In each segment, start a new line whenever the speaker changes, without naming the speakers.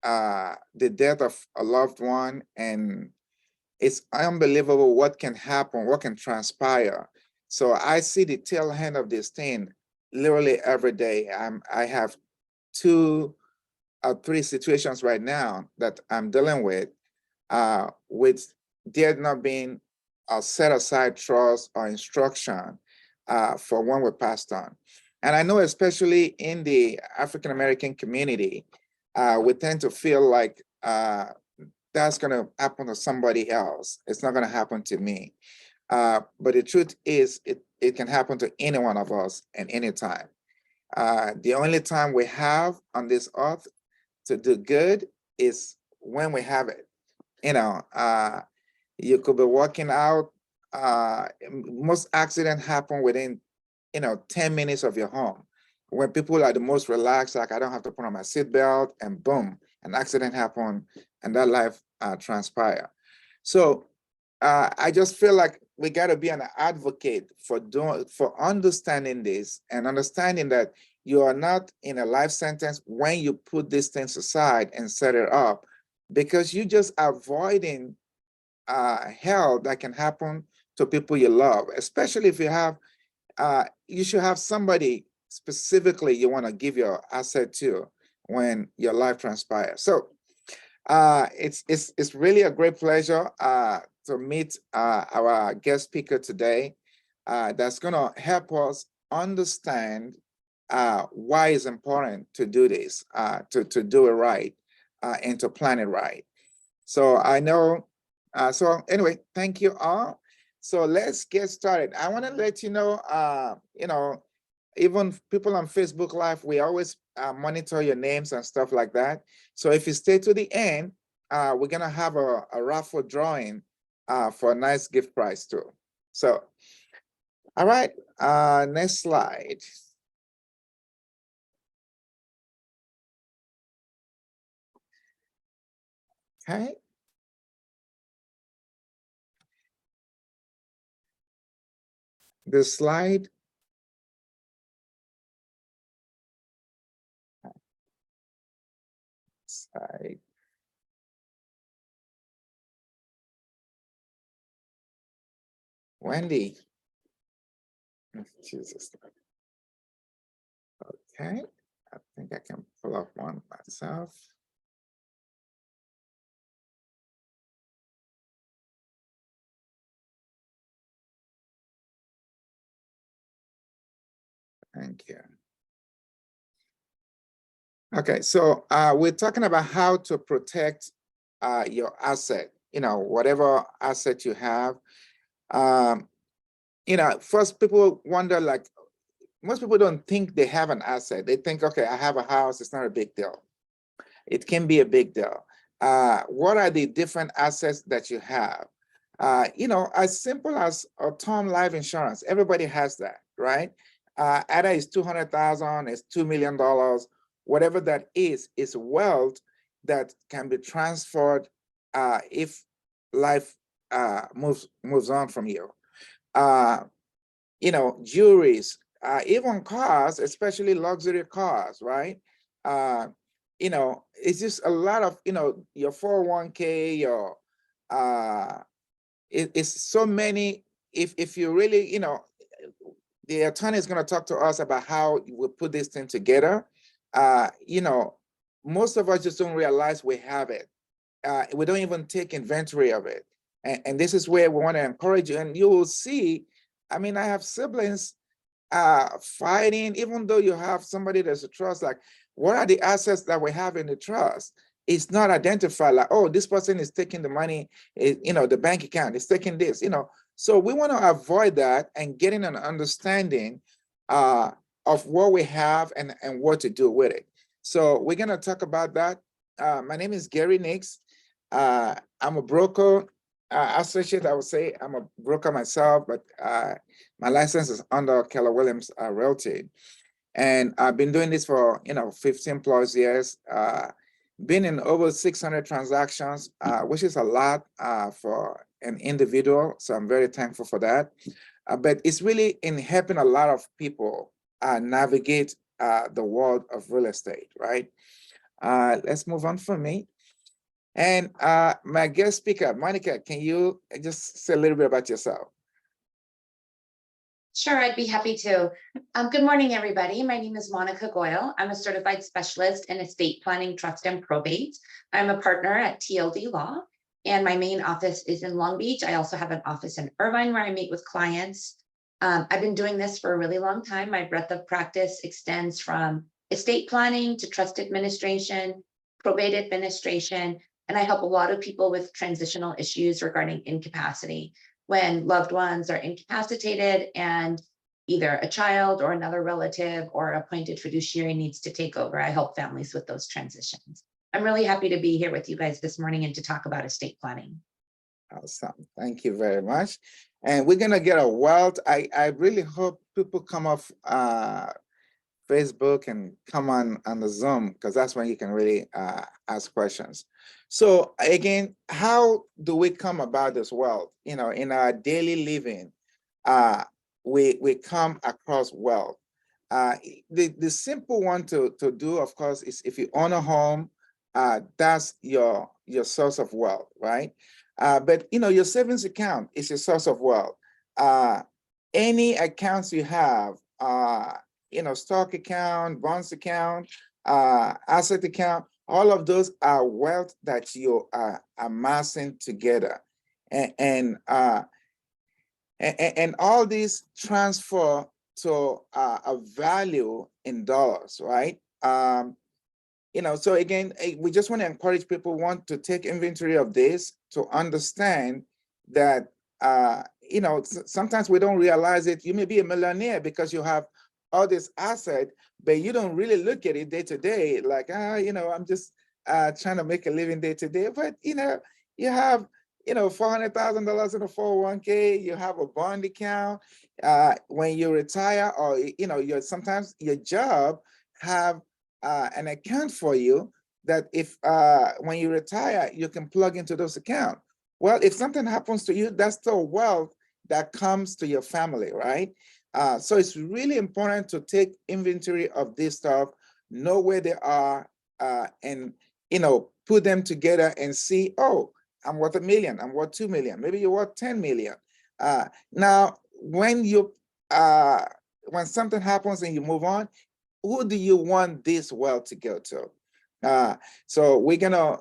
the death of a loved one, and it's unbelievable what can happen, what can transpire. So I see the tail end of this thing literally every day. I have two or three situations right now that I'm dealing with there not being a set aside trust or instruction for when we passed on. And I know, especially in the African American community, we tend to feel like that's going to happen to somebody else. It's not going to happen to me. But the truth is, it can happen to any one of us at any time. The only time we have on this earth to do good is when we have it. You know, you could be walking out. Most accidents happen within, 10 minutes of your home. When people are the most relaxed, like I don't have to put on my seatbelt, and boom, an accident happened, and that life transpire. So I just feel like we got to be an advocate for understanding this and understanding that you are not in a life sentence when you put these things aside and set it up, because you just avoiding hell that can happen to people you love, especially if you should have somebody specifically you want to give your asset to when your life transpires. So it's really a great pleasure to meet our guest speaker today. That's going to help us understand why it's important to do this, to do it right, and to plan it right. So I know. So anyway, thank you all. So let's get started. I want to let you know, even people on Facebook Live, we always monitor your names and stuff like that. So if you stay to the end, we're gonna have a raffle drawing for a nice gift prize too. So, all right, next slide. Okay. The slide. Slide. Wendy. Jesus. Okay. I think I can pull up one myself. Thank you. Okay, so we're talking about how to protect your asset, whatever asset you have. Um, first people wonder, like, most people don't think they have an asset. They think, okay, I have a house, it's not a big deal. It can be a big deal. What are the different assets that you have? As simple as a term life insurance, everybody has that, right? Either it's 200,000, it's $2 million, whatever that is wealth that can be transferred if life moves on from you. Jewelries, even cars, especially luxury cars, right? It's just a lot of, your 401k, your it's so many. If you really, the attorney is going to talk to us about how we put this thing together. Most of us just don't realize we have it. We don't even take inventory of it. And this is where we want to encourage you. And you will see, I mean, I have siblings fighting, even though you have somebody that's a trust, like, what are the assets that we have in the trust? It's not identified, like, oh, this person is taking the money, the bank account is taking this, So we want to avoid that and getting an understanding of what we have and what to do with it. So we're going to talk about that. My name is Gary Nix. I'm a broker associate. I would say I'm a broker myself, but my license is under Keller Williams Realty. And I've been doing this for, 15 plus years. Been in over 600 transactions, which is a lot for an individual. So I'm very thankful for that. But it's really in helping a lot of people navigate the world of real estate, right? Let's move on for me. And my guest speaker, Monica, can you just say a little bit about yourself?
Sure, I'd be happy to. Good morning, everybody. My name is Monica Goyle. I'm a certified specialist in estate planning, trust, and probate. I'm a partner at TLD Law, and my main office is in Long Beach. I also have an office in Irvine where I meet with clients. I've been doing this for a really long time. My breadth of practice extends from estate planning to trust administration, probate administration, and I help a lot of people with transitional issues regarding incapacity, when loved ones are incapacitated and either a child or another relative or appointed fiduciary needs to take over. I help families with those transitions. I'm really happy to be here with you guys this morning and to talk about estate planning.
Awesome. Thank you very much. And we're going to get a wealth. I really hope people come off Facebook and come on the Zoom, because that's when you can really ask questions. So again, how do we come about this wealth? You know, in our daily living, we come across wealth. The simple one to do, of course, is if you own a home, that's your source of wealth, right? But you know, your savings account is your source of wealth. Any accounts you have, you know, stock account, bonds account, asset account, all of those are wealth that you are amassing together. And all these transfer to a value in dollars, right? You know, so again, we just want to encourage people who want to take inventory of this to understand that, you know, sometimes we don't realize it. You may be a millionaire because you have all this asset, but you don't really look at it day to day, like, you know, I'm just trying to make a living day to day. But, you know, you have, you know, $400,000 in a 401k, you have a bond account. When you retire, or, you know, sometimes your job have an account for you that if when you retire, you can plug into those accounts. Well, if something happens to you, that's still wealth that comes to your family, right? So it's really important to take inventory of this stuff, know where they are, and, you know, put them together and see, oh, I'm worth $1 million, I'm worth 2 million, maybe you're worth 10 million. Now, when something happens and you move on, who do you want this wealth to go to? So we're gonna,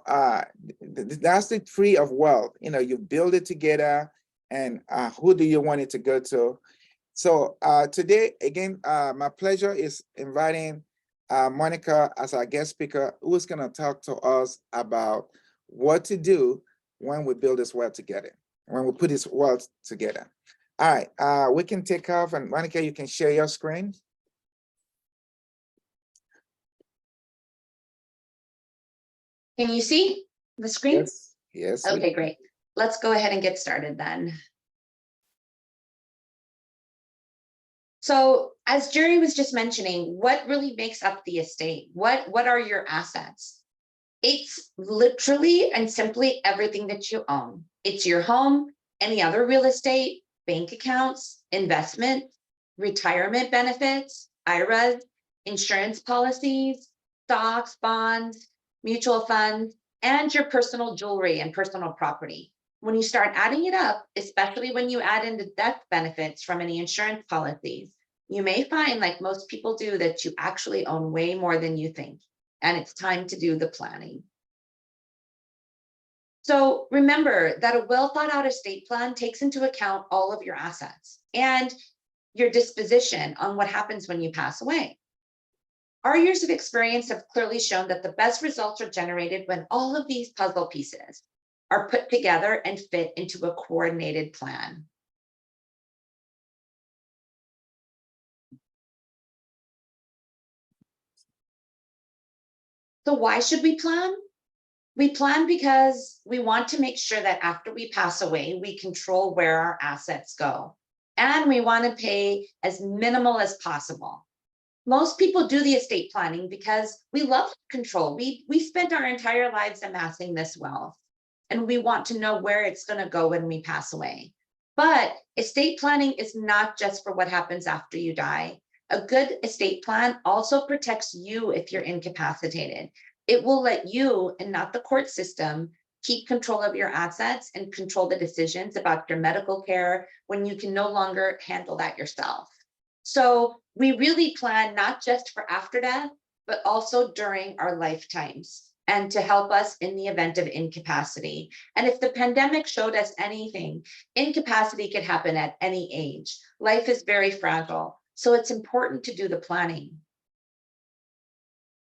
that's the tree of wealth. You know, you build it together, and who do you want it to go to? So today, again, my pleasure is inviting Monica as our guest speaker, who's gonna talk to us about what to do when we build this wealth together, when we put this wealth together. All right, we can take off, and Monica, you can share your screen.
Can you see the screen?
Yes, yes.
Okay, great. Let's go ahead and get started then. So as Jerry was just mentioning, what really makes up the estate? What are your assets? It's literally and simply everything that you own. It's your home, any other real estate, bank accounts, investment, retirement benefits, IRAs, insurance policies, stocks, bonds, mutual funds, and your personal jewelry and personal property. When you start adding it up, especially when you add in the death benefits from any insurance policies, you may find, like most people do, that you actually own way more than you think. And it's time to do the planning. So remember that a well thought out estate plan takes into account all of your assets and your disposition on what happens when you pass away. Our years of experience have clearly shown that the best results are generated when all of these puzzle pieces are put together and fit into a coordinated plan. So why should we plan? We plan because we want to make sure that after we pass away, we control where our assets go. And we want to pay as minimal as possible. Most people do the estate planning because we love control. We spent our entire lives amassing this wealth, and we want to know where it's going to go when we pass away. But estate planning is not just for what happens after you die. A good estate plan also protects you if you're incapacitated. It will let you, and not the court system, keep control of your assets and control the decisions about your medical care when you can no longer handle that yourself. So we really plan not just for after death, but also during our lifetimes and to help us in the event of incapacity. And if the pandemic showed us anything, incapacity could happen at any age. Life is very fragile, so it's important to do the planning.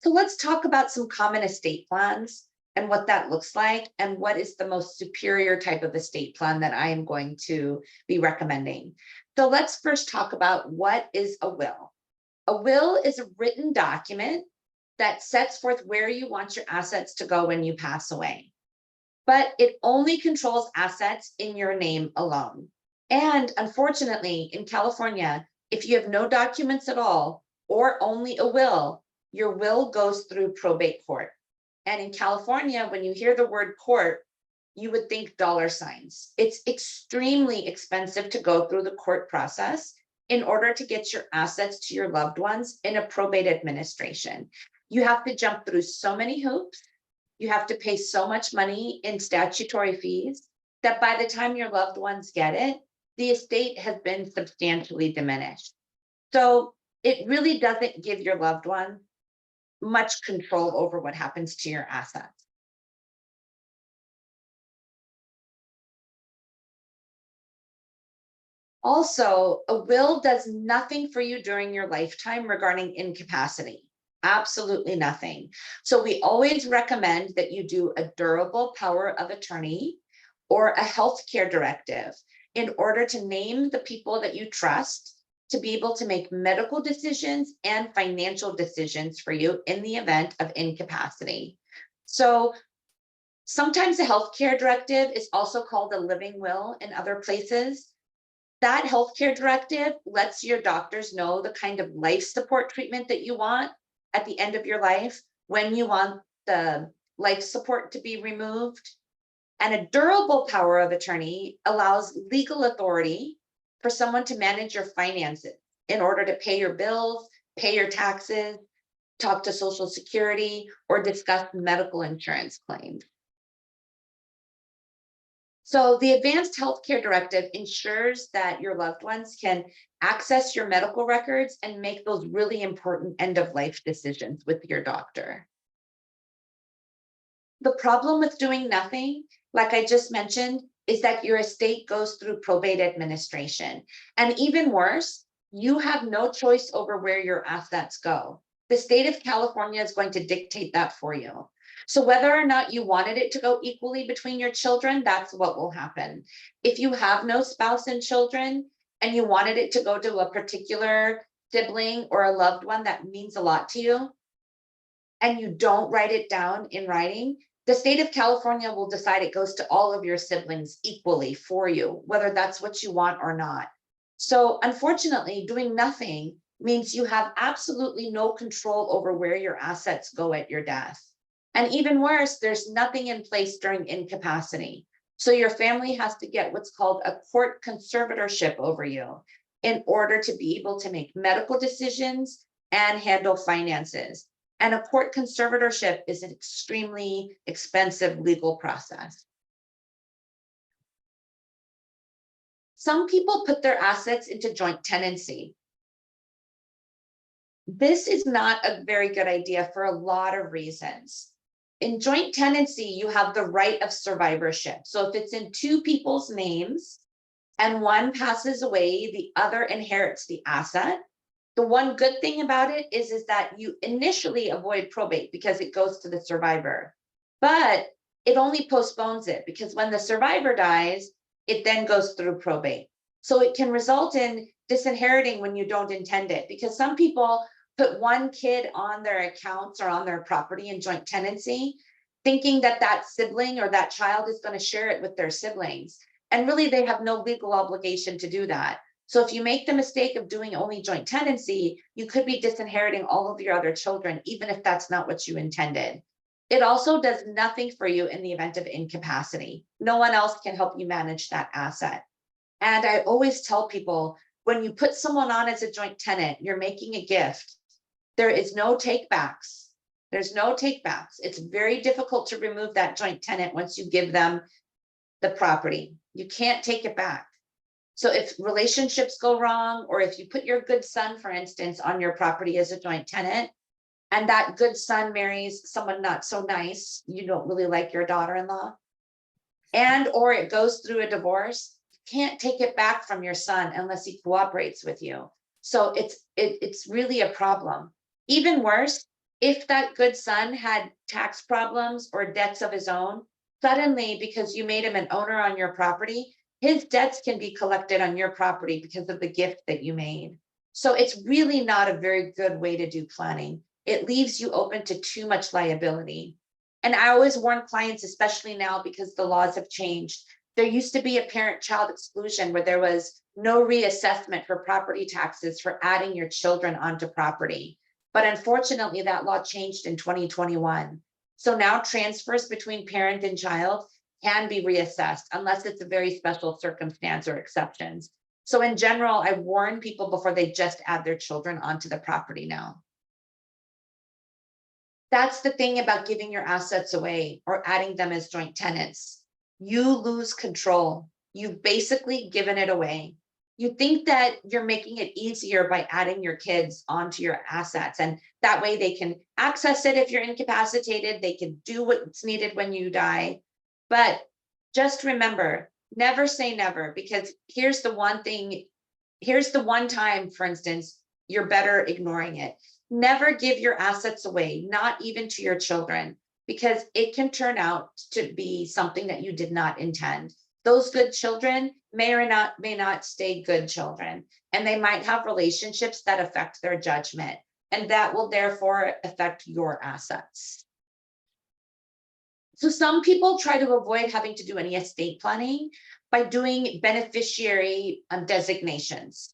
So let's talk about some common estate plans and what that looks like and what is the most superior type of estate plan that I am going to be recommending. So let's first talk about what is a will. A will is a written document that sets forth where you want your assets to go when you pass away. But it only controls assets in your name alone. And unfortunately, in California, if you have no documents at all or only a will, your will goes through probate court. And in California, when you hear the word court, you would think dollar signs. It's extremely expensive to go through the court process in order to get your assets to your loved ones in a probate administration. You have to jump through so many hoops. You have to pay so much money in statutory fees that by the time your loved ones get it, the estate has been substantially diminished. So it really doesn't give your loved one much control over what happens to your assets. Also, a will does nothing for you during your lifetime regarding incapacity. Absolutely nothing. So we always recommend that you do a durable power of attorney or a healthcare directive in order to name the people that you trust to be able to make medical decisions and financial decisions for you in the event of incapacity. So sometimes a healthcare directive is also called a living will in other places. That healthcare directive lets your doctors know the kind of life support treatment that you want at the end of your life, when you want the life support to be removed. And a durable power of attorney allows legal authority for someone to manage your finances in order to pay your bills, pay your taxes, talk to Social Security, or discuss medical insurance claims. So the Advanced Healthcare Directive ensures that your loved ones can access your medical records and make those really important end-of-life decisions with your doctor. The problem with doing nothing, like I just mentioned, is that your estate goes through probate administration. And even worse, you have no choice over where your assets go. The state of California is going to dictate that for you. So whether or not you wanted it to go equally between your children, that's what will happen. If you have no spouse and children and you wanted it to go to a particular sibling or a loved one that means a lot to you, and you don't write it down in writing, the state of California will decide it goes to all of your siblings equally for you, whether that's what you want or not. So unfortunately, doing nothing means you have absolutely no control over where your assets go at your death. And even worse, there's nothing in place during incapacity. So your family has to get what's called a court conservatorship over you in order to be able to make medical decisions and handle finances. And a court conservatorship is an extremely expensive legal process. Some people put their assets into joint tenancy. This is not a very good idea for a lot of reasons. In joint tenancy, you have the right of survivorship. So if it's in two people's names and one passes away, the other inherits the asset. The one good thing about it is that you initially avoid probate because it goes to the survivor, but it only postpones it because when the survivor dies, it then goes through probate. So it can result in disinheriting when you don't intend it, because some people put one kid on their accounts or on their property in joint tenancy, thinking that that sibling or that child is going to share it with their siblings. And really, they have no legal obligation to do that. So if you make the mistake of doing only joint tenancy, you could be disinheriting all of your other children, even if that's not what you intended. It also does nothing for you in the event of incapacity. No one else can help you manage that asset. And I always tell people, when you put someone on as a joint tenant, you're making a gift. There is no take backs. There's no takebacks. It's very difficult to remove that joint tenant once you give them the property. You can't take it back. So if relationships go wrong, or if you put your good son, for instance, on your property as a joint tenant, and that good son marries someone not so nice, you don't really like your daughter-in-law, and or it goes through a divorce, you can't take it back from your son unless he cooperates with you. So it's really a problem. Even worse, if that good son had tax problems or debts of his own, suddenly, because you made him an owner on your property, his debts can be collected on your property because of the gift that you made. So it's really not a very good way to do planning. It leaves you open to too much liability. And I always warn clients, especially now because the laws have changed. There used to be a parent-child exclusion where there was no reassessment for property taxes for adding your children onto property. But unfortunately, that law changed in 2021. So now transfers between parent and child can be reassessed unless it's a very special circumstance or exceptions. So in general, I warn people before they just add their children onto the property now. That's the thing about giving your assets away or adding them as joint tenants. You lose control. You've basically given it away. You think that you're making it easier by adding your kids onto your assets, and that way they can access it if you're incapacitated, they can do what's needed when you die. But just remember, never say never, because here's the one thing, here's the one time, for instance, you're better ignoring it. Never give your assets away, not even to your children, because it can turn out to be something that you did not intend. Those good children may or may not stay good children, and they might have relationships that affect their judgment, and that will therefore affect your assets. So some people try to avoid having to do any estate planning by doing beneficiary designations.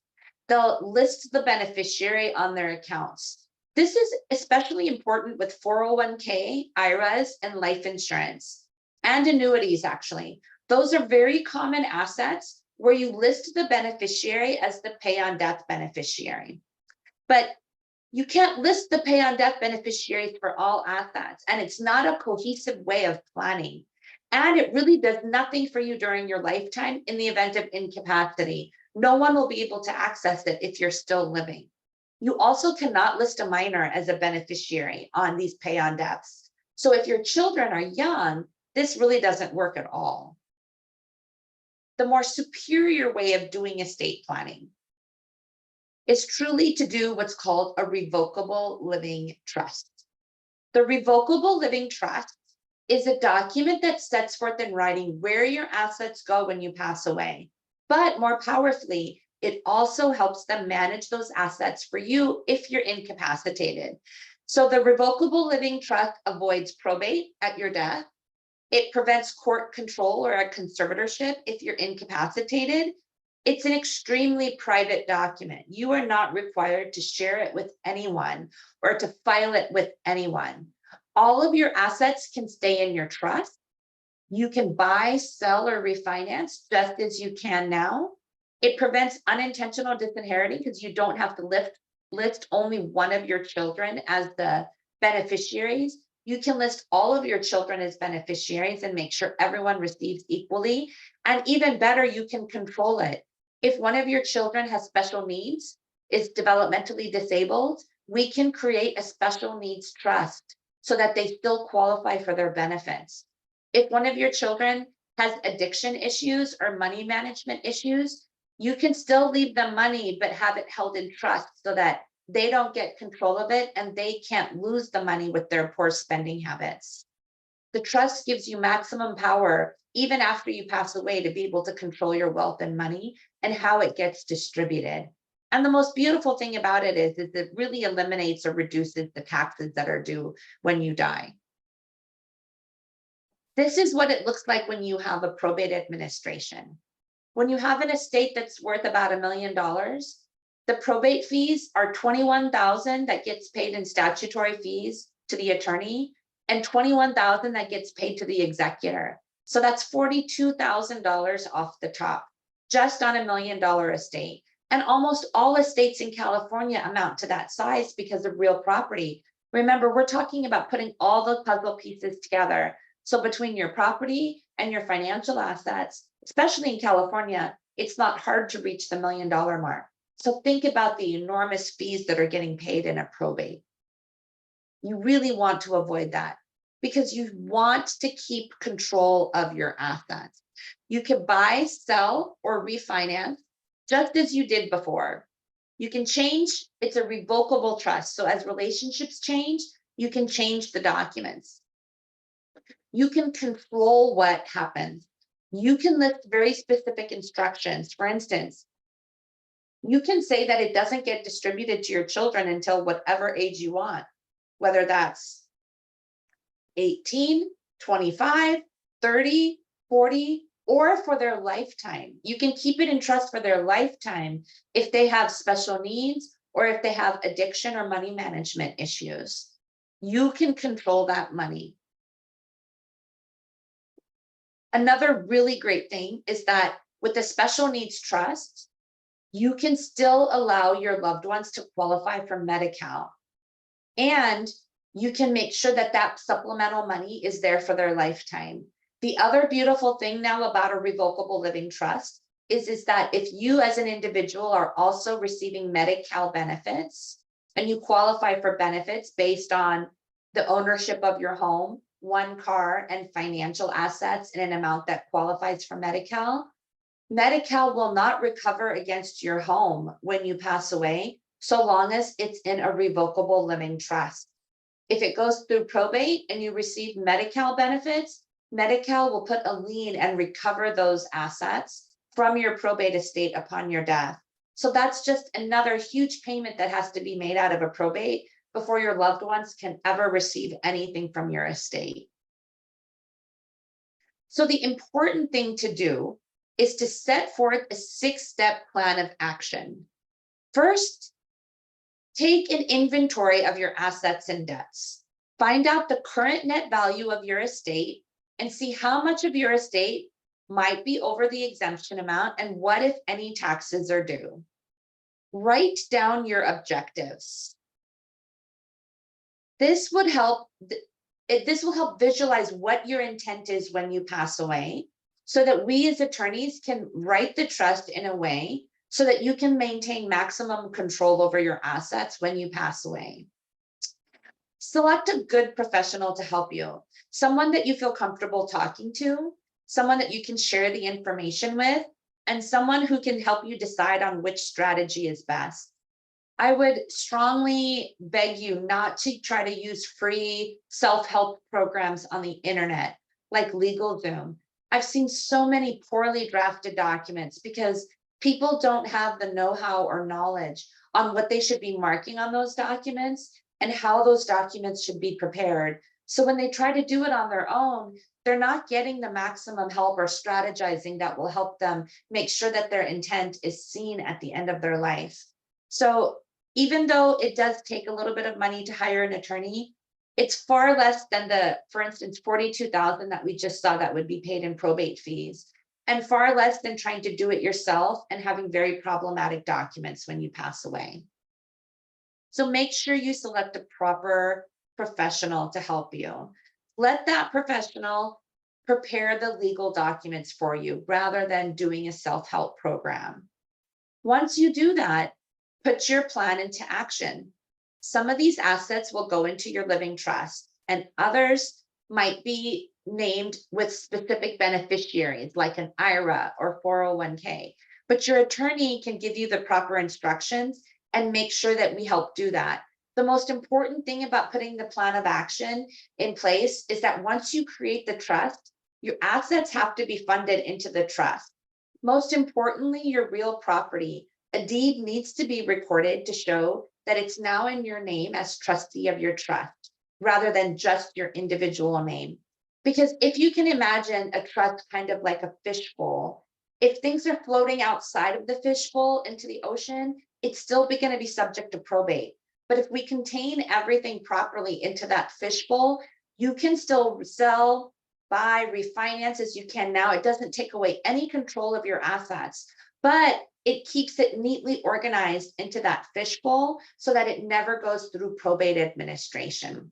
They'll list the beneficiary on their accounts. This is especially important with 401k, IRAs, and life insurance, and annuities, actually. Those are very common assets where you list the beneficiary as the pay on death beneficiary. But you can't list the pay on death beneficiaries for all assets, and it's not a cohesive way of planning. And it really does nothing for you during your lifetime in the event of incapacity. No one will be able to access it if you're still living. You also cannot list a minor as a beneficiary on these pay on deaths. So if your children are young, this really doesn't work at all. The more superior way of doing estate planning is truly to do what's called a revocable living trust. The revocable living trust is a document that sets forth in writing where your assets go when you pass away. But more powerfully, it also helps them manage those assets for you if you're incapacitated. So the revocable living trust avoids probate at your death. It prevents court control or a conservatorship if you're incapacitated. It's an extremely private document. You are not required to share it with anyone or to file it with anyone. All of your assets can stay in your trust. You can buy, sell, or refinance just as you can now. It prevents unintentional disinheriting because you don't have to list only one of your children as the beneficiaries. You can list all of your children as beneficiaries and make sure everyone receives equally. And even better, you can control it. If one of your children has special needs, is developmentally disabled, we can create a special needs trust so that they still qualify for their benefits. If one of your children has addiction issues or money management issues, you can still leave them money, but have it held in trust so that they don't get control of it and they can't lose the money with their poor spending habits. The trust gives you maximum power, even after you pass away, to be able to control your wealth and money and how it gets distributed. And the most beautiful thing about it is it really eliminates or reduces the taxes that are due when you die. This is what it looks like when you have a probate administration. When you have an estate that's worth about $1 million, the probate fees are $21,000 that gets paid in statutory fees to the attorney and $21,000 that gets paid to the executor. So that's $42,000 off the top, just on $1 million estate. And almost all estates in California amount to that size because of real property. Remember, we're talking about putting all the puzzle pieces together. So between your property and your financial assets, especially in California, it's not hard to reach the $1 million mark. So think about the enormous fees that are getting paid in a probate. You really want to avoid that because you want to keep control of your assets. You can buy, sell, or refinance just as you did before. You can change, it's a revocable trust. So as relationships change, you can change the documents. You can control what happens. You can list very specific instructions. For instance, you can say that it doesn't get distributed to your children until whatever age you want, whether that's 18, 25, 30, 40, or for their lifetime. You can keep it in trust for their lifetime if they have special needs or if they have addiction or money management issues. You can control that money. Another really great thing is that with the special needs trust, you can still allow your loved ones to qualify for Medi-Cal. And you can make sure that that supplemental money is there for their lifetime. The other beautiful thing now about a revocable living trust is that if you as an individual are also receiving Medi-Cal benefits and you qualify for benefits based on the ownership of your home, one car, and financial assets in an amount that qualifies for Medi-Cal, Medi-Cal will not recover against your home when you pass away, so long as it's in a revocable living trust. If it goes through probate and you receive Medi-Cal benefits, Medi-Cal will put a lien and recover those assets from your probate estate upon your death. So that's just another huge payment that has to be made out of a probate before your loved ones can ever receive anything from your estate. So the important thing to do is to set forth a 6-step plan of action. First, take an inventory of your assets and debts. Find out the current net value of your estate and see how much of your estate might be over the exemption amount and what, if any, taxes are due. Write down your objectives. This will help visualize what your intent is when you pass away, so that we as attorneys can write the trust in a way so that you can maintain maximum control over your assets when you pass away. Select a good professional to help you, someone that you feel comfortable talking to, someone that you can share the information with, and someone who can help you decide on which strategy is best. I would strongly beg you not to try to use free self-help programs on the internet like LegalZoom. I've seen so many poorly drafted documents because people don't have the know-how or knowledge on what they should be marking on those documents and how those documents should be prepared. So when they try to do it on their own, they're not getting the maximum help or strategizing that will help them make sure that their intent is seen at the end of their life. So even though it does take a little bit of money to hire an attorney, it's far less than the, for instance, $42,000 that we just saw that would be paid in probate fees, and far less than trying to do it yourself and having very problematic documents when you pass away. So make sure you select a proper professional to help you. Let that professional prepare the legal documents for you rather than doing a self-help program. Once you do that, put your plan into action. Some of these assets will go into your living trust, and others might be named with specific beneficiaries like an IRA or 401k. But your attorney can give you the proper instructions and make sure that we help do that. The most important thing about putting the plan of action in place is that once you create the trust, your assets have to be funded into the trust. Most importantly, your real property. A deed needs to be recorded to show that it's now in your name as trustee of your trust, rather than just your individual name. Because if you can imagine a trust kind of like a fishbowl, if things are floating outside of the fishbowl into the ocean, it's still going to be subject to probate. But if we contain everything properly into that fishbowl, you can still sell, buy, refinance as you can now. It doesn't take away any control of your assets, but it keeps it neatly organized into that fishbowl so that it never goes through probate administration.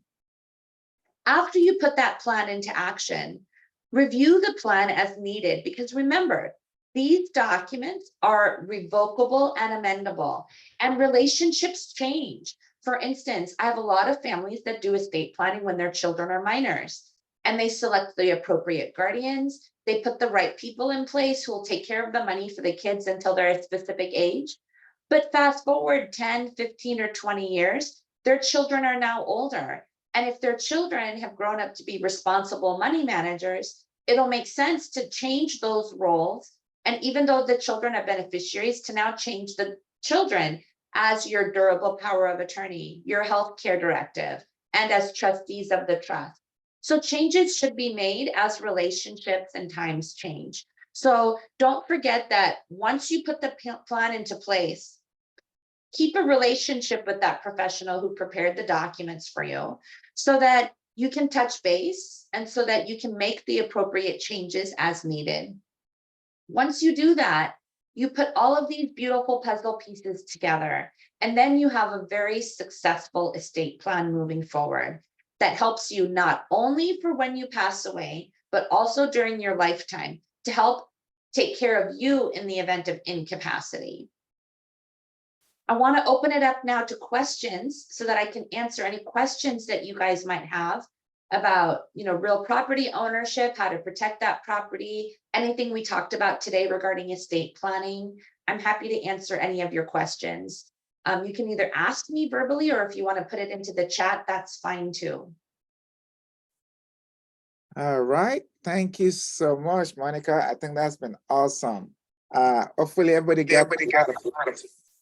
After you put that plan into action, review the plan as needed, because remember, these documents are revocable and amendable, and relationships change. For instance, I have a lot of families that do estate planning when their children are minors, and they select the appropriate guardians. They put the right people in place who will take care of the money for the kids until they're a specific age. But fast forward 10, 15, or 20 years, their children are now older. And if their children have grown up to be responsible money managers, it'll make sense to change those roles. And even though the children are beneficiaries, to now change the children as your durable power of attorney, your healthcare directive, and as trustees of the trust. So changes should be made as relationships and times change. So don't forget that once you put the plan into place, keep a relationship with that professional who prepared the documents for you so that you can touch base and so that you can make the appropriate changes as needed. Once you do that, you put all of these beautiful puzzle pieces together, and then you have a very successful estate plan moving forward that helps you not only for when you pass away, but also during your lifetime to help take care of you in the event of incapacity. I want to open it up now to questions so that I can answer any questions that you guys might have about, real property ownership, how to protect that property, anything we talked about today regarding estate planning. I'm happy to answer any of your questions. You can either ask me verbally, or if you want to put it into the chat, that's fine too.
All right. Thank you so much, Monica. I think that's been awesome. Hopefully everybody got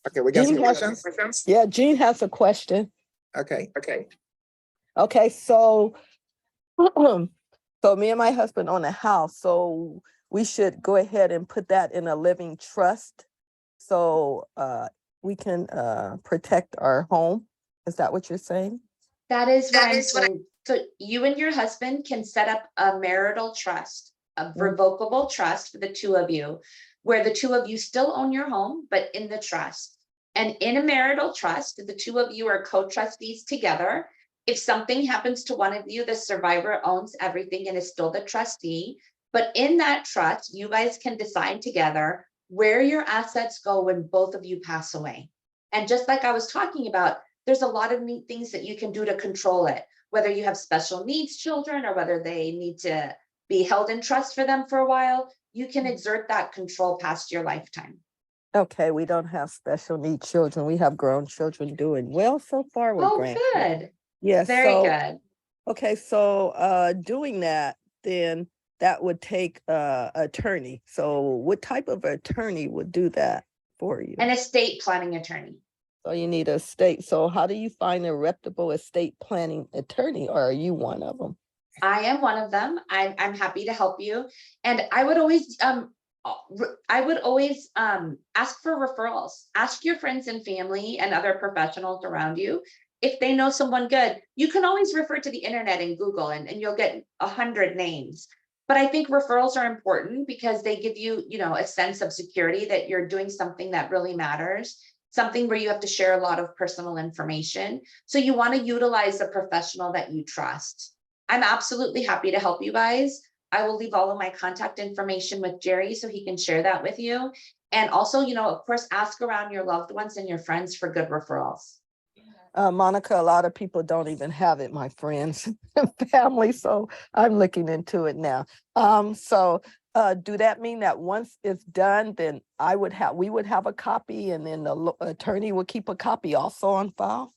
okay, we got some questions.
Yeah, Jean has a question.
Okay.
Okay, so so me and my husband own a house, so we should go ahead and put that in a living trust so we can protect our home. Is that what you're saying?
That is right. So you and your husband can set up a marital trust, a revocable trust for the two of you, where the two of you still own your home, but in the trust. And in a marital trust, the two of you are co-trustees together. If something happens to one of you, the survivor owns everything and is still the trustee. But in that trust, you guys can decide together where your assets go when both of you pass away. And just like I was talking about, there's a lot of neat things that you can do to control it, whether you have special needs children or whether they need to be held in trust for them for a while. You can exert that control past your lifetime.
Okay, we don't have special need children. We have grown children doing well so far with
good.
Yes.
Very good.
Okay, so doing that, then that would take attorney. So what type of attorney would do that for you?
An estate planning attorney.
So you need a estate. So how do you find a reputable estate planning attorney, or are you one of them?
I am one of them. I'm happy to help you. And I would always ask for referrals. Ask your friends and family and other professionals around you if they know someone good. You can always refer to the internet and Google, and you'll get 100 names. But I think referrals are important because they give you, a sense of security that you're doing something that really matters, something where you have to share a lot of personal information. So you want to utilize a professional that you trust. I'm absolutely happy to help you guys. I will leave all of my contact information with Jerry so he can share that with you. And also, of course, ask around your loved ones and your friends for good referrals.
Monica, a lot of people don't even have it, my friends and family. So I'm looking into it now. Do that mean that once it's done, then we would have a copy, and then the attorney will keep a copy also on file?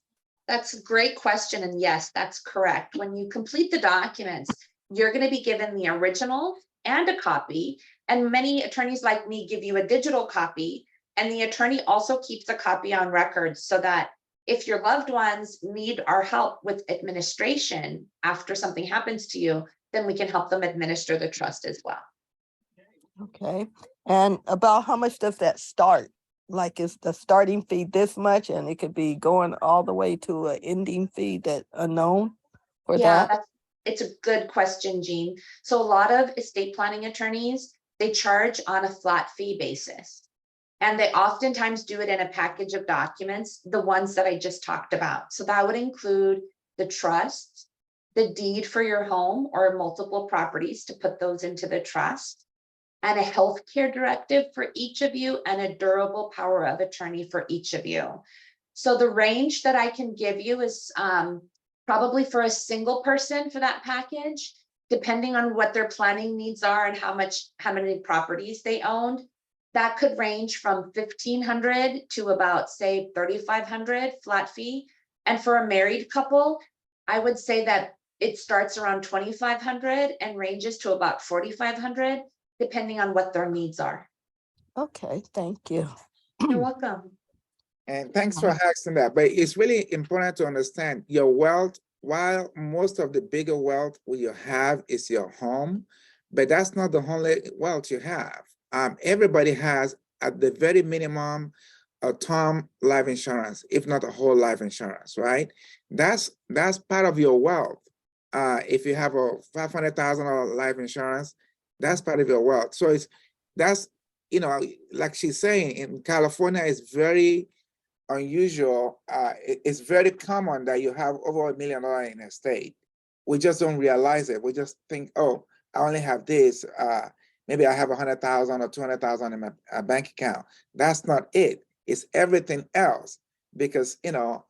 That's a great question. And yes, that's correct. When you complete the documents, you're going to be given the original and a copy. And many attorneys like me give you a digital copy. And the attorney also keeps a copy on record so that if your loved ones need our help with administration after something happens to you, then we can help them administer the trust as well.
Okay. And about how much does that start? Like, is the starting fee this much, and it could be going all the way to an ending fee that unknown for that?
It's a good question, Jean. So a lot of estate planning attorneys, they charge on a flat fee basis. And they oftentimes do it in a package of documents, the ones that I just talked about. So that would include the trust, the deed for your home or multiple properties to put those into the trust, and a healthcare directive for each of you and a durable power of attorney for each of you. So the range that I can give you is probably for a single person for that package, depending on what their planning needs are and how many properties they owned. That could range from $1,500 to about, say, $3,500 flat fee. And for a married couple, I would say that it starts around $2,500 and ranges to about $4,500, depending on what their needs are.
Okay, thank you.
You're welcome.
And thanks for asking that. But it's really important to understand your wealth, while most of the bigger wealth you have is your home, but that's not the only wealth you have. Everybody has, at the very minimum, a term life insurance, if not a whole life insurance, right? That's part of your wealth. If you have a $500,000 life insurance, that's part of your wealth. So that's, you know, like she's saying, in California, it's very unusual. It's very common that you have over $1 million in a state. We just don't realize it. We just think, oh, I only have this. Maybe I have 100,000 or 200,000 in my bank account. That's not it. It's everything else. Because, you know,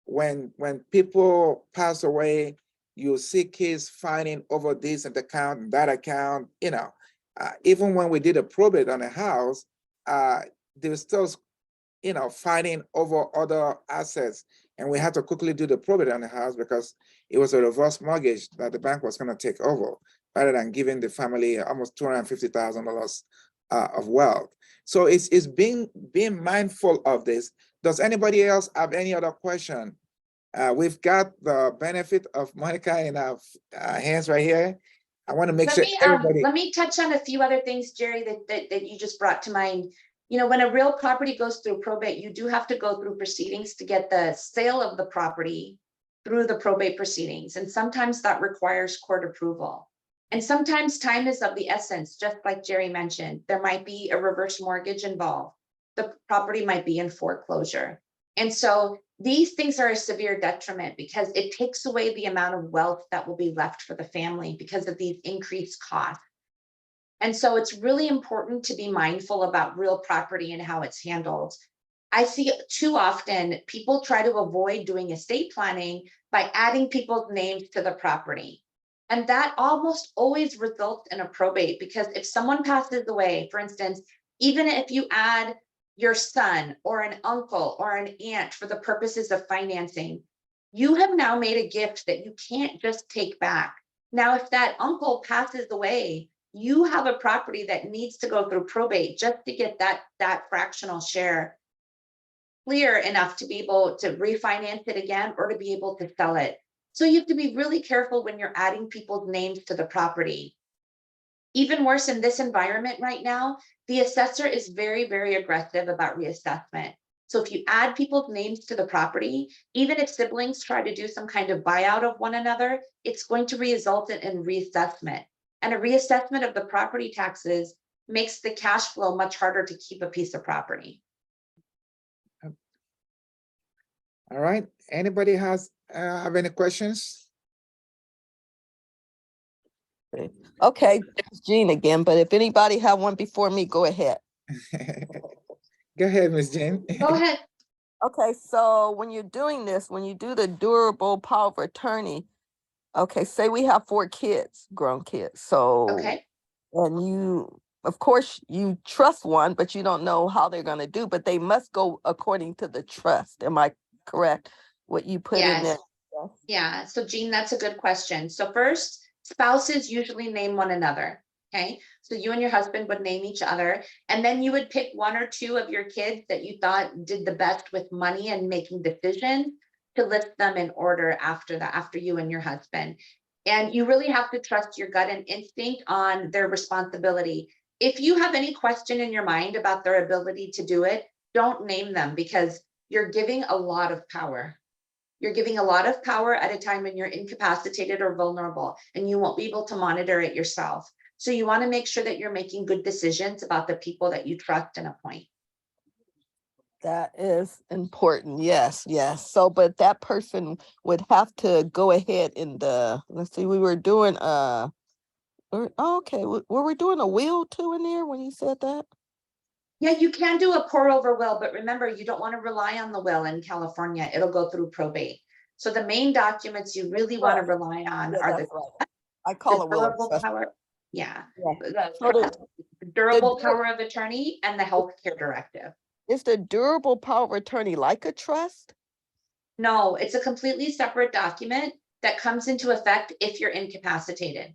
when people pass away, you see kids fighting over this account and that account. You know, even when we did a probate on a house, there was still, you know, fighting over other assets, and we had to quickly do the probate on the house because it was a reverse mortgage that the bank was going to take over, rather than giving the family almost $250,000 of wealth. So it's being mindful of this. Does anybody else have any other question? We've got the benefit of Monica in our hands right here. I want to make sure everybody.
Let me touch on a few other things, Jerry, that you just brought to mind. You know, when a real property goes through probate, you do have to go through proceedings to get the sale of the property through the probate proceedings. And sometimes that requires court approval. And sometimes time is of the essence, just like Jerry mentioned. There might be a reverse mortgage involved. The property might be in foreclosure. And so these things are a severe detriment because it takes away the amount of wealth that will be left for the family because of these increased costs. And so it's really important to be mindful about real property and how it's handled. I see too often people try to avoid doing estate planning by adding people's names to the property. And that almost always results in a probate, because if someone passes away, for instance, even if you add your son or an uncle or an aunt for the purposes of financing, you have now made a gift that you can't just take back. Now, if that uncle passes away, you have a property that needs to go through probate just to get that fractional share clear enough to be able to refinance it again or to be able to sell it. So you have to be really careful when you're adding people's names to the property. Even worse, in this environment right now, the assessor is very, very aggressive about reassessment. So if you add people's names to the property, even if siblings try to do some kind of buyout of one another, it's going to result in reassessment. And a reassessment of the property taxes makes the cash flow much harder to keep a piece of property.
All right. Anybody have any questions?
Okay, it's Jean again, but if anybody have one before me, go ahead.
Go ahead, Ms. Jean.
Go ahead.
Okay, so when you're doing this, when you do the durable power of attorney, okay, say we have 4 kids, grown kids. So,
Okay.
and you, of course, you trust one, but you don't know how they're going to do, but they must go according to the trust. Am I correct? What you put in there?
Yes. Yeah. So Jean, that's a good question. So first, spouses usually name one another. Okay. So you and your husband would name each other, and then you would pick 1 or 2 of your kids that you thought did the best with money and making decisions to list them in order after that, after you and your husband. And you really have to trust your gut and instinct on their responsibility. If you have any question in your mind about their ability to do it, don't name them, because you're giving a lot of power. You're giving a lot of power at a time when you're incapacitated or vulnerable, and you won't be able to monitor it yourself. So you want to make sure that you're making good decisions about the people that you trust and appoint.
That is important. Yes, yes. So, but that person would have to go ahead in the, let's see, we were doing, oh, okay, were we doing a will too in there when you said that?
Yeah, you can do a pour over will, but remember, you don't want to rely on the will in California. It'll go through probate. So the main documents you really want to
Trust.
rely on
Yeah,
are
that's right. I
the
call it will.
durable
Trust.
power. Yeah,
Yeah.
the
So
durable
dur-
power of attorney and the healthcare directive.
is the durable power of attorney like a trust?
No, it's a completely separate document that comes into effect if you're incapacitated.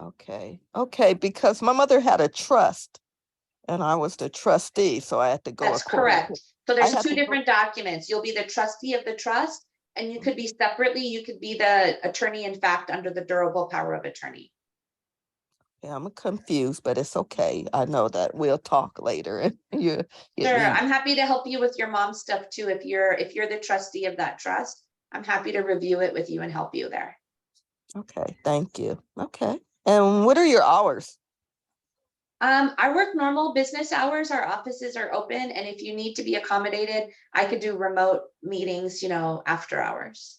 Okay, okay, because my mother had a trust and I was the trustee, so I had to go
That's
according to.
correct. So
I
there's
had
two
to go.
different documents. You'll be the trustee of the trust, and you could be separately, you could be the attorney in fact under the durable power of attorney.
Yeah, I'm confused, but it's okay. I know that we'll talk later and you get
Sure,
me.
I'm happy to help you with your mom's stuff too. If you're the trustee of that trust, I'm happy to review it with you and help you there.
Okay, thank you. Okay. And what are your hours?
I work normal business hours. Our offices are open, and if you need to be accommodated, I could do remote meetings, after hours.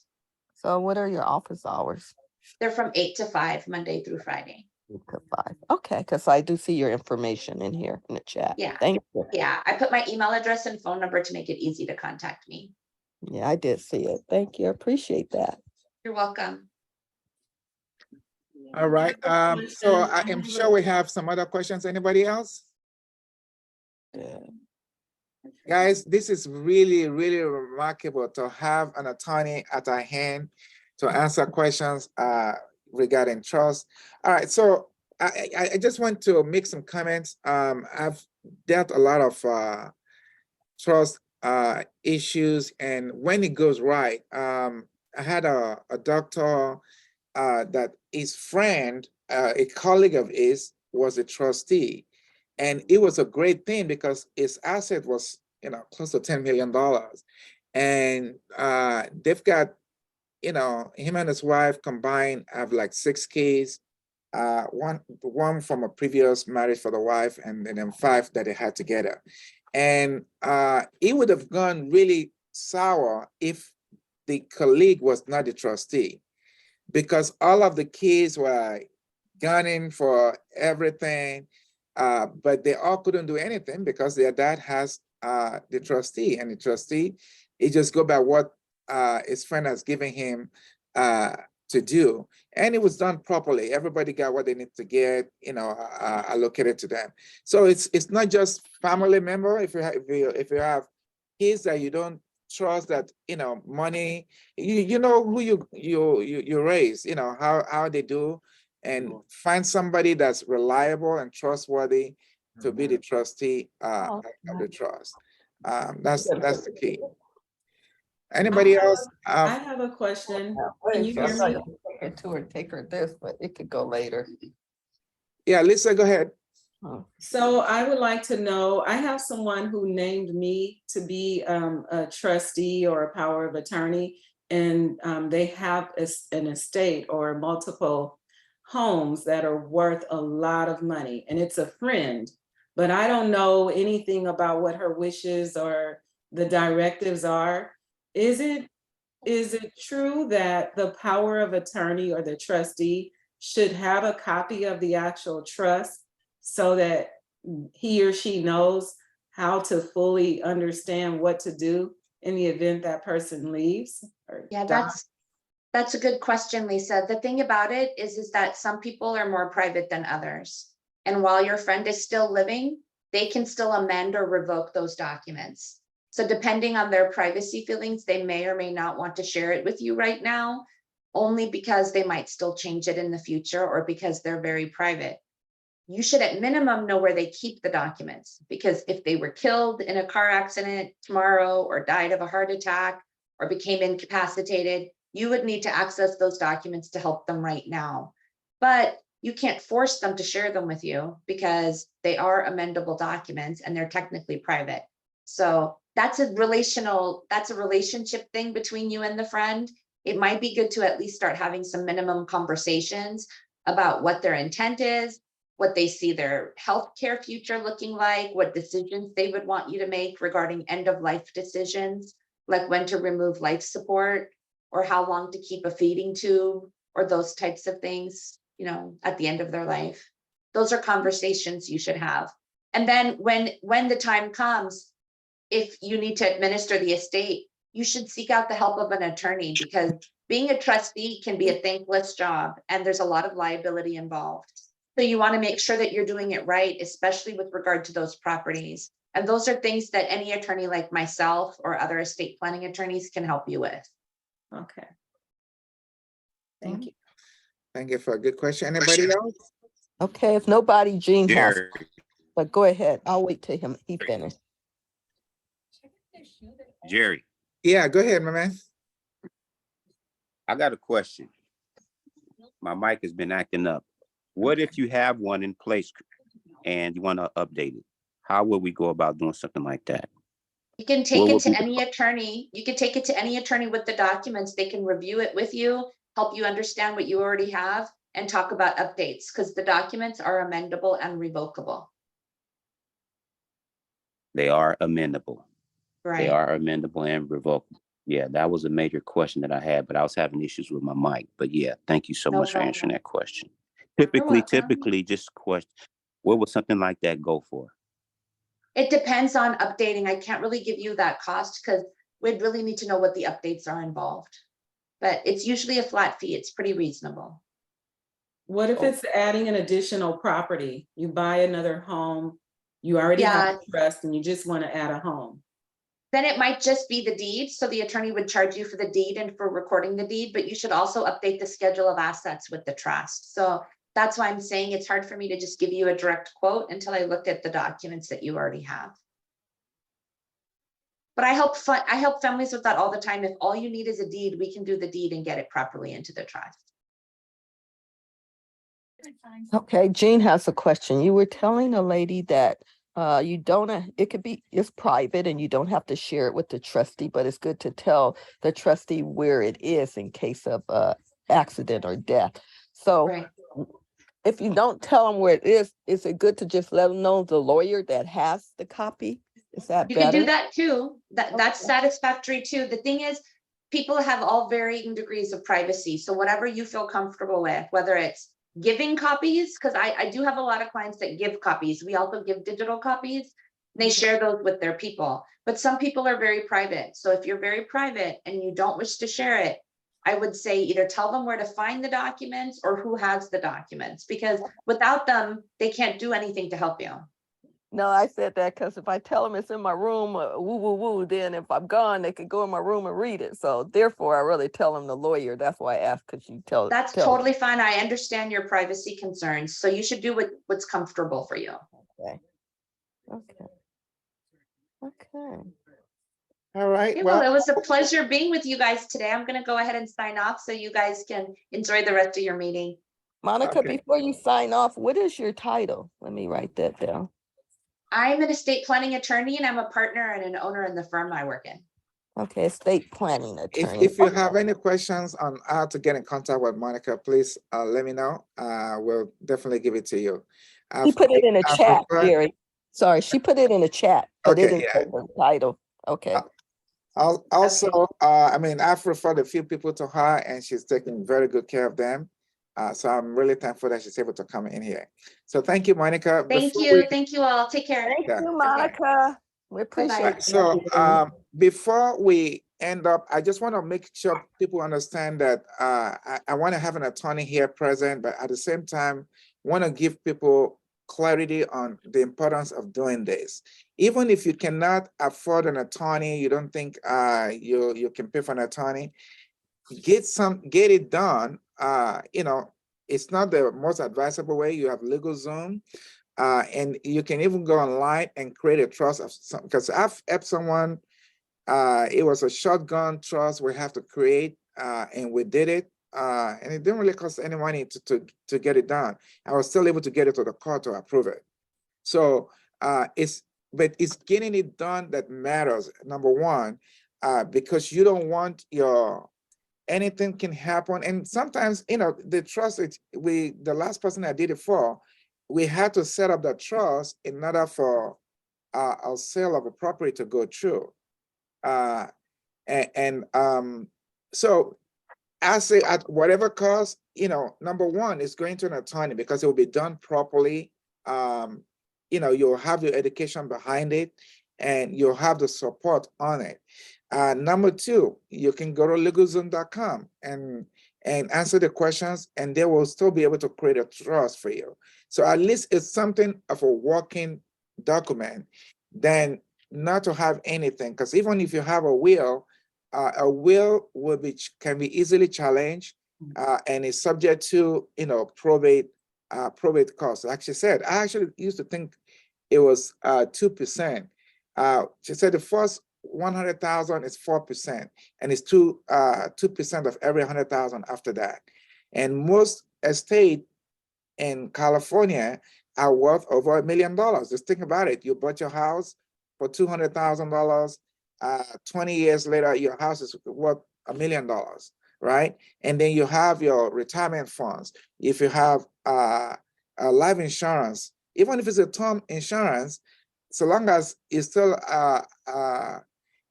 So what are your office hours?
They're from 8 to 5, Monday through Friday.
8 to 5. Okay, because I do see your information in here in the chat.
Yeah.
Thank you.
Yeah, I put my email address and phone number to make it easy to contact me.
Yeah, I did see it. Thank you. I appreciate that.
You're welcome.
All right, so I am sure we have some other questions. Anybody else?
Yeah.
Guys, this is really, really remarkable to have an attorney at our hand to answer questions regarding trust. All right, so I just want to make some comments. I've dealt a lot of trust issues, and when it goes right, I had a doctor that his friend, a colleague of his, was a trustee. And it was a great thing because his asset was, close to $10 million. And they've got, him and his wife combined have like 6 kids, one from a previous marriage for the wife, and then 5 that they had together. And it would have gone really sour if the colleague was not the trustee, because all of the kids were gunning for everything, but they all couldn't do anything because their dad has the trustee, and the trustee, he just go by what his friend has given him to do, and it was done properly. Everybody got what they need to get, allocated to them. So it's not just family member. If you have kids that you don't trust, that money, you know who you raise, how they do, and find somebody that's reliable and trustworthy to be the trustee of the trust. That's the key. Anybody else?
I have a question. Can you hear me?
Take her to her, take her this, but it could go later.
Yeah, Lisa, go ahead.
So I would like to know, I have someone who named me to be a trustee or a power of attorney, and they have an estate or multiple homes that are worth a lot of money, and it's a friend, but I don't know anything about what her wishes or the directives are. Is it true that the power of attorney or the trustee should have a copy of the actual trust so that he or she knows how to fully understand what to do in the event that person leaves?
Yeah, that's a good question, Lisa. The thing about it is that some people are more private than others. And while your friend is still living, they can still amend or revoke those documents. So depending on their privacy feelings, they may or may not want to share it with you right now, only because they might still change it in the future or because they're very private. You should at minimum know where they keep the documents, because if they were killed in a car accident tomorrow or died of a heart attack or became incapacitated, you would need to access those documents to help them right now. But you can't force them to share them with you because they are amendable documents and they're technically private. So that's a relationship thing between you and the friend. It might be good to at least start having some minimum conversations about what their intent is, what they see their healthcare future looking like, what decisions they would want you to make regarding end of life decisions, like when to remove life support or how long to keep a feeding tube or those types of things, at the end of their life. Those are conversations you should have. And then when the time comes, if you need to administer the estate, you should seek out the help of an attorney, because being a trustee can be a thankless job and there's a lot of liability involved. So you want to make sure that you're doing it right, especially with regard to those properties. And those are things that any attorney like myself or other estate planning attorneys can help you with.
Okay. Thank you.
Thank you for a good question. Anybody else?
Okay, if nobody, Jean has,
Jerry,
but go ahead. I'll wait till he finished.
Jerry,
Yeah, go ahead, my man.
I got a question. My mic has been acting up. What if you have one in place and you want to update it? How will we go about doing something like that?
You can take
What
it
would
to
be
any attorney. You can take it to any attorney with the documents. They can review it with you, help you understand what you already have, and talk about updates, because the documents are amendable and revocable.
They are amendable. They
Right.
are amendable and revocable. Yeah, that was a major question that I had, but I was having issues with my mic. But yeah, thank you so
No
much for answering
problem.
that question.
welcome.
Typically, just question, what would something like that go for?
It depends on updating. I can't really give you that cost because we'd really need to know what the updates are involved. But it's usually a flat fee. It's pretty reasonable.
What if
Oh.
it's adding an additional property? You buy another home, you already have a trust and you just want to add a home.
Then it might just be the deed. So the attorney would charge you for the deed and for recording the deed, but you should also update the schedule of assets with the trust. So that's why I'm saying it's hard for me to just give you a direct quote until I look at the documents that you already have. But I help families with that all the time. If all you need is a deed, we can do the deed and get it properly into the trust.
Okay, Jean has a question. You were telling a lady that you don't, it's private and you don't have to share it with the trustee, but it's good to tell the trustee where it is in case of accident or death. So
Right.
if you don't tell them where it is it good to just let them know the lawyer that has the copy? Is that
You
better?
can do that too. That's
Okay.
satisfactory too. The thing is, people have all varying degrees of privacy. So whatever you feel comfortable with, whether it's giving copies, because I do have a lot of clients that give copies. We also give digital copies. They share those with their people. But some people are very private. So if you're very private and you don't wish to share it, I would say either tell them where to find the documents or who has the documents, because without them, they can't do anything to help you.
No, I said that because if I tell them it's in my room, woo, woo, woo, then if I'm gone, they could go in my room and read it. So therefore, I really tell them the lawyer. That's why I asked, because you tell.
That's
tell
totally fine. I understand your privacy concerns. So you should do what's comfortable for you.
Okay. Okay. Okay.
All right.
Okay, well,
Well,
it was a pleasure being with you guys today. I'm going to go ahead and sign off so you guys can enjoy the rest of your meeting.
Monica,
Okay.
before you sign off, what is your title? Let me write that down.
I'm an estate planning attorney and I'm a partner and an owner in the firm I work in.
Okay, estate planning attorney.
if you have any questions on how to get in contact with Monica, please let me know. We'll definitely give it to you.
She put it in a
I've
chat,
referred-
Jerry. Sorry, she put it in a chat, but it
Okay,
didn't
yeah.
say the title. Okay.
Also, I've referred a few people to her and she's taking very good care of them. So I'm really thankful that she's able to come in here. So thank you, Monica.
Thank
Before
you.
we-
Thank you all. Take care.
Thank
Yeah.
you, Monica. We
Bye-bye.
appreciate it.
So before we end up, I just want to make sure people understand that I want to have an attorney here present, but at the same time, want to give people clarity on the importance of doing this. Even if you cannot afford an attorney, you don't think you can pay for an attorney, get it done. It's not the most advisable way. You have LegalZoom. And you can even go online and create a trust of some, because I've helped someone, it was a shotgun trust we have to create, and we did it. And it didn't really cost any money to get it done. I was still able to get it to the court to approve it. So it's getting it done that matters, number one, because you don't want anything can happen. And sometimes, the trust, the last person I did it for, we had to set up the trust in order for a sale of a property to go through. So I say at whatever cost, number one is going to an attorney because it will be done properly. You'll have your education behind it and you'll have the support on it. Number two, you can go to LegalZoom.com and answer the questions, and they will still be able to create a trust for you. So at least it's something of a working document than not to have anything. Because even if you have a will can be easily challenged and is subject to probate costs. Like she said, I actually used to think it was 2%. She said the first 100,000 is 4%, and it's 2% of every 100,000 after that. And most estate in California are worth over $1 million. Just think about it. You bought your house for $200,000. 20 years later, your house is worth $1 million, right? And then you have your retirement funds. If you have life insurance, even if it's a term insurance, so long as it's still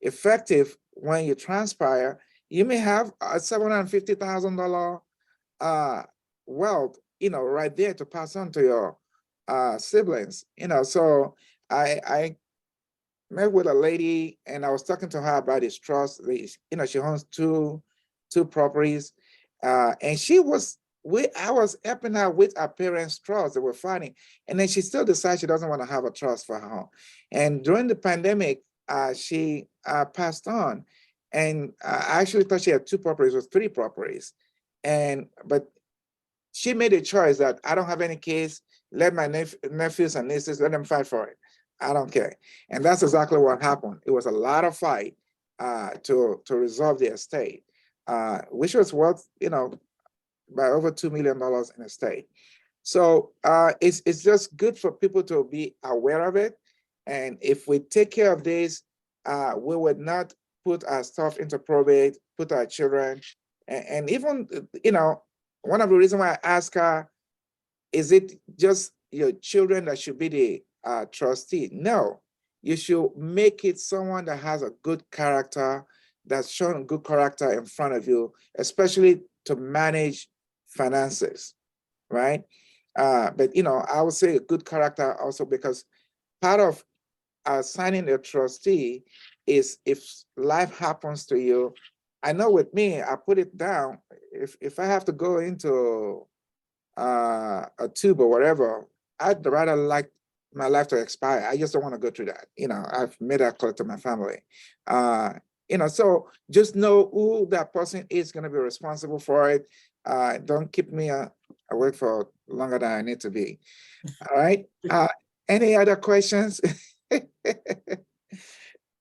effective when you transpire, you may have a $750,000 wealth, right there to pass on to your siblings. So I met with a lady and I was talking to her about this trust. She owns two properties, and I was helping her with her parents' trust. They were fighting, and then she still decides she doesn't want to have a trust for her home. And during the pandemic, she passed on, and I actually thought she had 2 properties or 3 properties, but she made a choice that I don't have any kids. Let my nephews and nieces, let them fight for it. I don't care. And that's exactly what happened. It was a lot of fight to resolve the estate, which was worth, by over $2 million in estate. So it's just good for people to be aware of it. And if we take care of this, we would not put our stuff into probate, put our children, and even, one of the reasons why I ask her, is it just your children that should be the trustee? No, you should make it someone that has a good character, that's shown good character in front of you, especially to manage finances, right? But I would say a good character also, because part of signing a trustee is if life happens to you. I know with me, I put it down. If I have to go into a tube or whatever, I'd rather like my life to expire. I just don't want to go through that. I've made that clear to my family. So just know who that person is going to be responsible for it. Don't keep me awake for longer than I need to be. All right. Any other questions?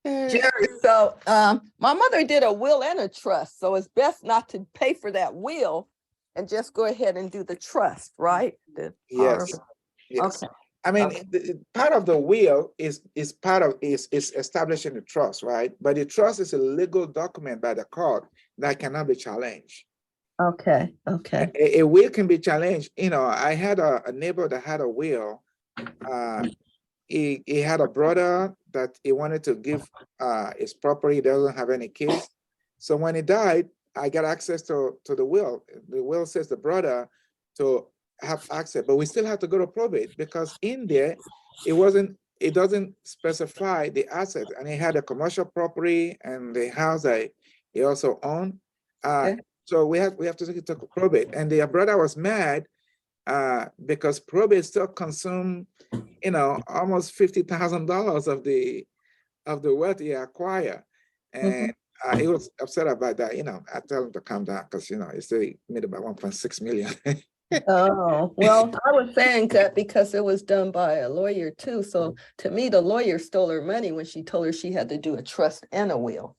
Jerry, so my mother did a will and a trust, so it's best not to pay for that will and just go ahead and do the trust, right?
Yes. Yes.
Okay.
I mean,
Okay.
part of the will is establishing the trust, right? But the trust is a legal document by the court that cannot be challenged.
Okay. Okay.
A will can be challenged. I had a neighbor that had a will. He had a brother that he wanted to give his property. He doesn't have any kids. So when he died, I got access to the will. The will says the brother to have access, but we still have to go to probate because in there, it doesn't specify the asset. And he had a commercial property and the house that he also owned.
Okay.
So we have to take it to probate. And the brother was mad because probate still consumed, almost $50,000 of the wealth he acquired. And he was upset about that. I tell him to calm down because, he still made about 1.6 million.
Oh, well, I was saying that because it was done by a lawyer too. So to me, the lawyer stole her money when she told her she had to do a trust and a will.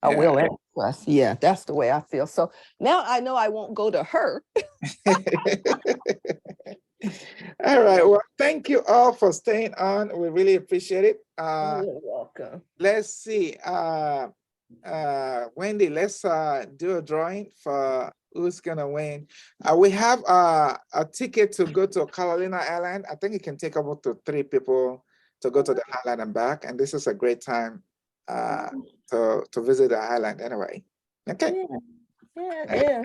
A
Yeah.
will and a trust. Yeah, that's the way I feel. So now I know I won't go to her.
All right. Well, thank you all for staying on. We really appreciate it.
You're welcome.
Let's see. Wendy, let's do a drawing for who's gonna win. We have a ticket to go to Carolina Island. I think it can take up to 3 people to go to the island and back, and this is a great time to visit the island anyway. Okay.
Yeah, yeah.